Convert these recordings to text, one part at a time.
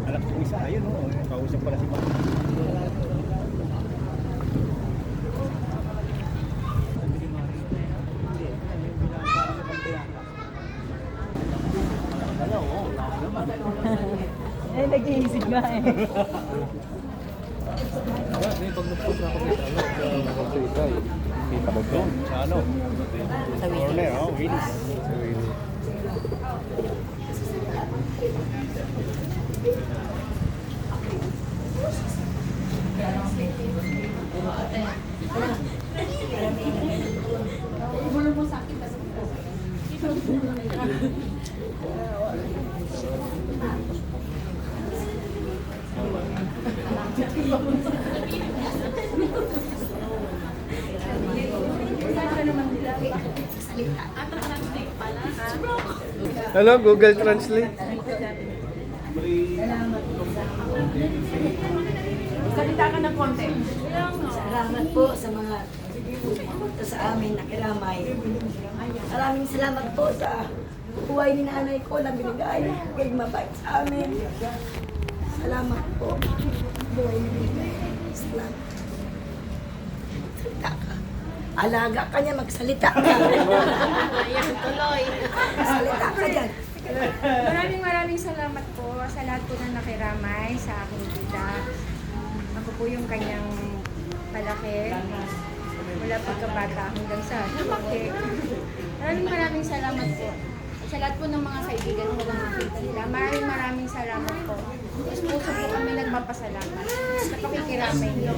Anak ko isa, ayun o. Kausap pala si Mama. Eh, nag-iisip nga eh. May pag-nagpos na ako dito. Nakapagsalita eh. Kita ko doon. Sa ano? Sa corner, oh. Willis. Sa Willis. Hello, Google Translate. Salita ka ng konti. Salamat po sa mga pumunta sa amin na kiramay. Maraming salamat po sa buhay ni nanay ko na binigay kay mabait sa amin. Salamat po. Buhay ni nanay. Salamat. Salita ka. Alaga ka niya, magsalita ka. Ayan, tuloy. Salita ka dyan. Maraming salamat po sa lahat po na nakiramay sa aking tita. Ako po yung kanyang palaki. Mula pagkabata hanggang sa lumaki. Maraming salamat po. Sa lahat po ng mga kaibigan ko na nakita nila. Maraming salamat po. Puso po kami nagpapasalamat sa pakikiramay niyo.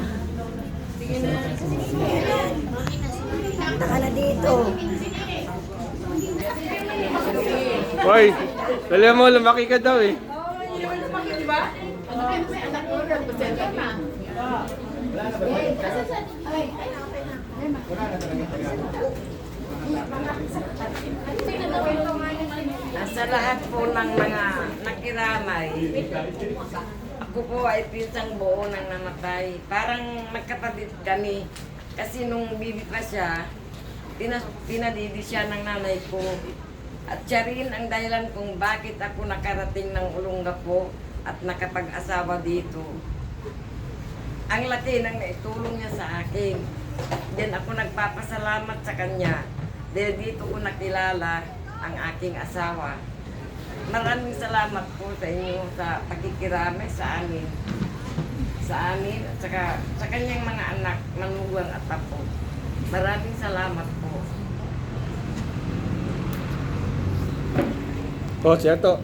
Punta ka na dito. Hoy, dali mo, lumaki ka daw eh. Sa lahat po ng mga nakiramay, ako po ay pinsang buo nang namatay. Parang magkapatid kami. Kasi nung bibi pa siya, pinadidi siya ng nanay ko. At siya rin ang dahilan kung bakit ako nakarating ng Olongapo at nakapag-asawa dito. Ang laki ng naitulong niya sa akin. Diyan ako nagpapasalamat sa kanya dahil dito ko nakilala ang aking asawa. Maraming salamat po sa inyo sa pagkikirami sa amin. Sa amin at saka sa kanyang mga anak, manugang at apo. Maraming salamat po. Oh, siya to.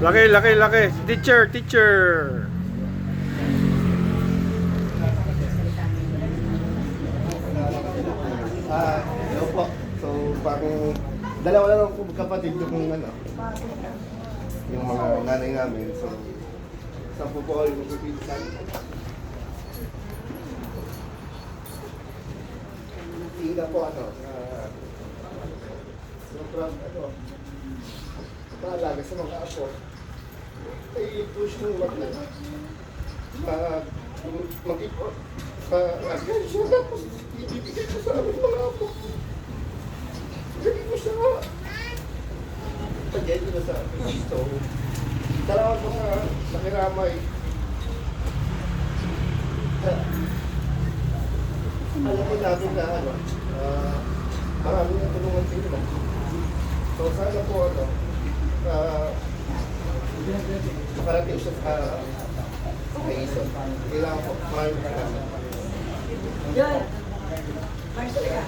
Laki. Teacher. Hello po. So, parang dalawa lang ako kapatid yung ano, yung mga nanay namin. So, sampu po ako yung magpipinsan. Tina po ano, sobrang ano, maalaga sa mga apo. Ay, push nung mag-ipot. Agad siya tapos ibibigay ko sa amin mga apo. Lagi ko siya pagyan ko sa amin. So, dalawang mga nakiramay. Alam ko natin na ano, maraming natulungan sila. So, sana po ano, makarating siya sa Quezon. Kailangan po, maraming salamat. Yun. Marcel ka.